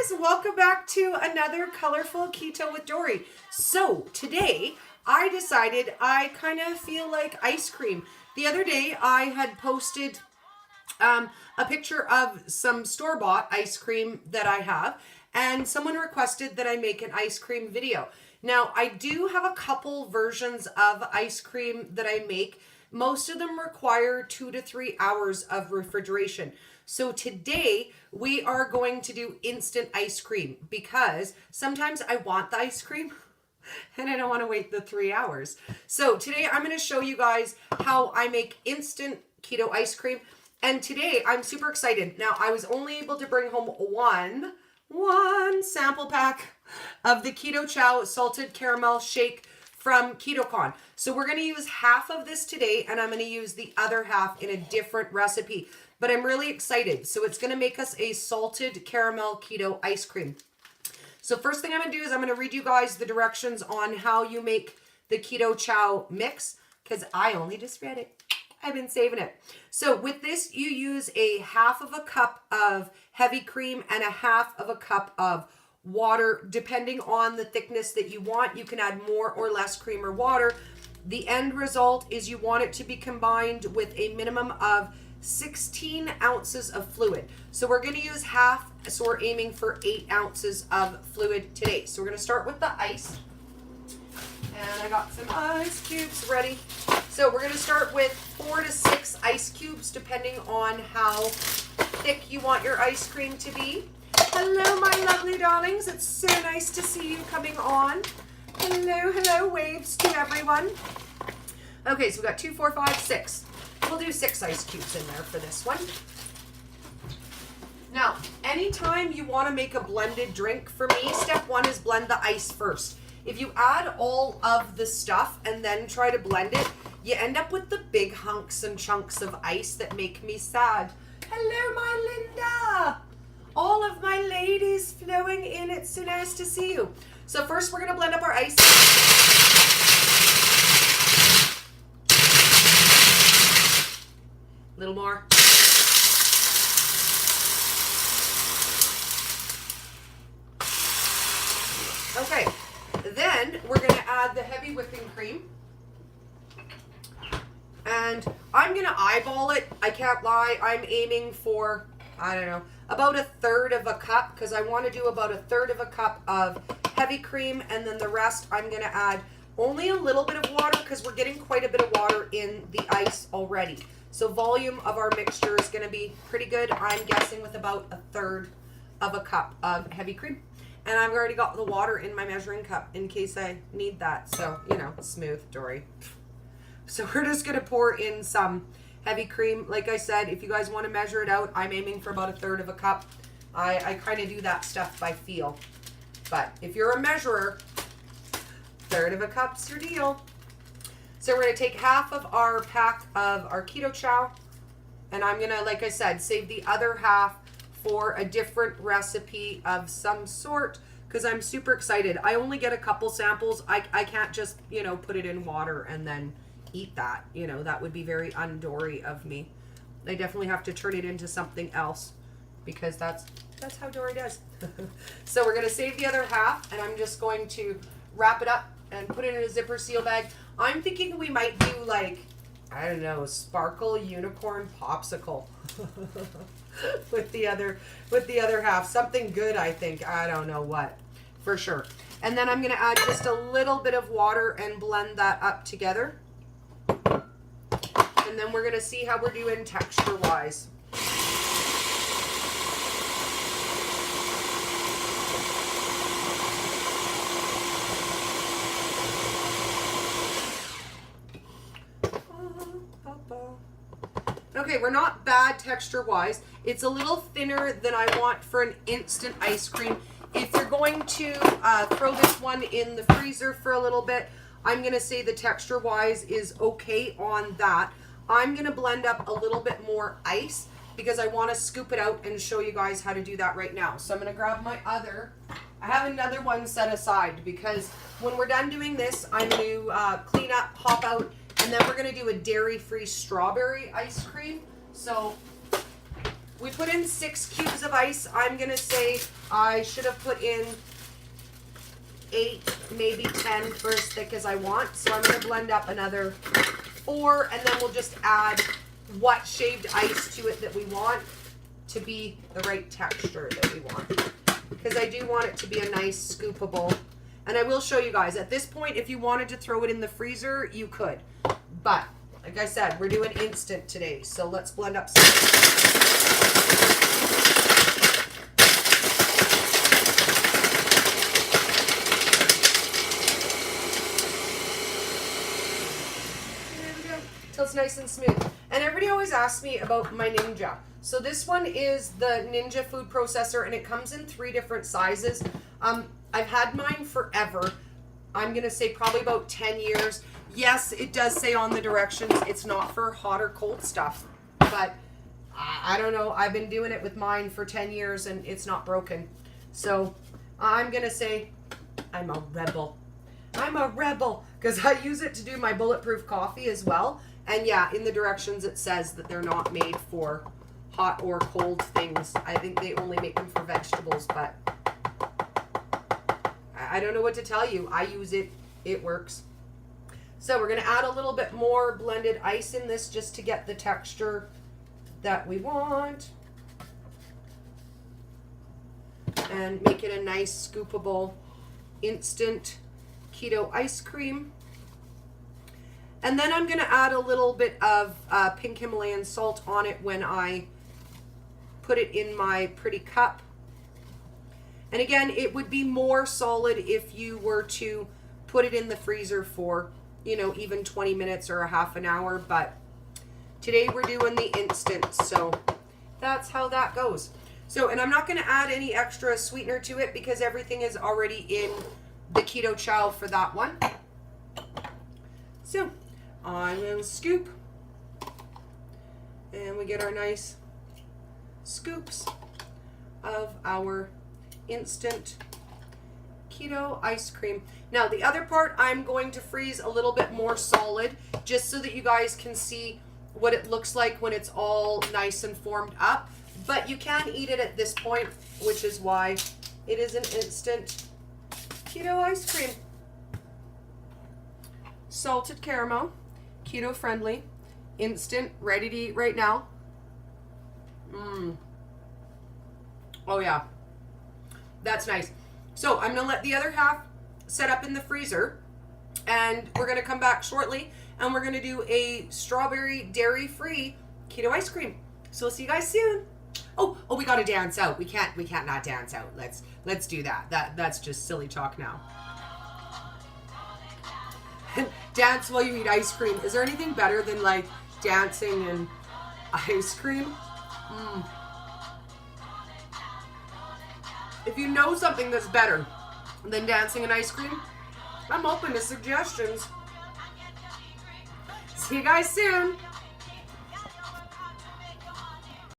guys, welcome back to another colorful keto with Dory. So today I decided I kind of feel like ice cream. The other day I had posted a picture of some store-bought ice cream that I have, and someone requested that I make an ice cream video. Now I do have a couple versions of ice cream that I make. Most of them require 2 to 3 hours of refrigeration. So today we are going to do instant ice cream because sometimes I want the ice cream and I don't want to wait the 3 hours. So today I'm going to show you guys how I make instant keto ice cream. And today I'm super excited. Now I was only able to bring home one sample pack of the Keto Chow salted caramel shake from KetoCon. So we're going to use half of this today and I'm going to use the other half in a different recipe. But I'm really excited. So it's going to make us a salted caramel keto ice cream. So first thing I'm going to do is I'm going to read you guys the directions on how you make the Keto Chow mix because I only just read it. I've been saving it. So with this, you use a half of a cup of heavy cream and a half of a cup of water, depending on the thickness that you want. You can add more or less cream or water. The end result is you want it to be combined with a minimum of 16 ounces of fluid. So we're going to use half, so we're aiming for 8 ounces of fluid today. So we're going to start with the ice. And I got some ice cubes ready. So we're going to start with 4 to 6 ice cubes, depending on how thick you want your ice cream to be. Hello, my lovely darlings. It's so nice to see you coming on. Hello, hello, waves to everyone. Okay, so we've got 2, 4, 5, 6. We'll do 6 ice cubes in there for this one. Now, anytime you want to make a blended drink, for me, step 1 is blend the ice first. If you add all of the stuff and then try to blend it, you end up with the big hunks and chunks of ice that make me sad. Hello, my Linda. All of my ladies flowing in. It's so nice to see you. So first we're going to blend up our ice. A little more. Okay, then we're going to add the heavy whipping cream. And I'm going to eyeball it. I can't lie. I'm aiming for, I don't know, about 1/3 of a cup because I want to do about 1/3 of a cup of heavy cream. And then the rest I'm going to add only a little bit of water because we're getting quite a bit of water in the ice already. So volume of our mixture is going to be pretty good. I'm guessing with about 1/3 of a cup of heavy cream. And I've already got the water in my measuring cup in case I need that. So, you know, smooth, Dory. So we're just going to pour in some heavy cream. Like I said, if you guys want to measure it out, I'm aiming for about 1/3 of a cup. I kind of do that stuff by feel. But if you're a measurer, 1/3 of a cup's your deal. So we're going to take half of our pack of our Keto Chow. And I'm going to, like I said, save the other half for a different recipe of some sort because I'm super excited. I only get a couple samples. I can't just, you know, put it in water and then eat that. You know, that would be very un-Dory of me. I definitely have to turn it into something else because that's how Dory does. So we're going to save the other half and I'm just going to wrap it up and put it in a zipper seal bag. I'm thinking we might do like, I don't know, sparkle unicorn popsicle with the other half. Something good, I think. I don't know what, for sure. And then I'm going to add just a little bit of water and blend that up together. And then we're going to see how we're doing texture-wise. Okay, we're not bad texture-wise. It's a little thinner than I want for an instant ice cream. If you're going to throw this one in the freezer for a little bit, I'm going to say the texture-wise is okay on that. I'm going to blend up a little bit more ice because I want to scoop it out and show you guys how to do that right now. So I'm going to grab my other. I have another one set aside because when we're done doing this, I'm going to clean up, pop out, and then we're going to do a dairy-free strawberry ice cream. So we put in 6 cubes of ice. I'm going to say I should have put in 8, maybe 10 for as thick as I want. So I'm going to blend up another 4, and then we'll just add what shaved ice to it that we want to be the right texture that we want. Because I do want it to be a nice scoopable. And I will show you guys, at this point, if you wanted to throw it in the freezer, you could. But, like I said, we're doing instant today. So let's blend up some. Till it's nice and smooth. And everybody always asks me about my Ninja. So this one is the Ninja food processor, and it comes in 3 different sizes. I've had mine forever. I'm gonna say probably about 10 years. Yes, it does say on the directions it's not for hot or cold stuff, but I don't know. I've been doing it with mine for 10 years and it's not broken. So I'm gonna say I'm a rebel. I'm a rebel because I use it to do my bulletproof coffee as well. And yeah, in the directions it says that they're not made for hot or cold things. I think they only make them for vegetables, but I don't know what to tell you. I use it. It works. So we're going to add a little bit more blended ice in this just to get the texture that we want. And make it a nice scoopable instant keto ice cream. And then I'm going to add a little bit of pink Himalayan salt on it when I put it in my pretty cup. And again, it would be more solid if you were to put it in the freezer for, you know, even 20 minutes or a half an hour. But today we're doing the instant, so that's how that goes. So, and I'm not going to add any extra sweetener to it because everything is already in the Keto Chow for that one. So, I'm going to scoop. And we get our nice scoops of our instant keto ice cream. Now the other part I'm going to freeze a little bit more solid just so that you guys can see what it looks like when it's all nice and formed up. But you can eat it at this point, which is why it is an instant keto ice cream. Salted caramel, keto friendly, instant, ready to eat right now. Oh yeah. That's nice. So I'm going to let the other half set up in the freezer, and we're going to come back shortly and we're going to do a strawberry dairy-free keto ice cream. So we'll see you guys soon. Oh, we got to dance out. We can't not dance out. Let's do that. That's just silly talk now. Dance while you eat ice cream. Is there anything better than like dancing and ice cream? If you know something that's better than dancing and ice cream, I'm open to suggestions. See you guys soon.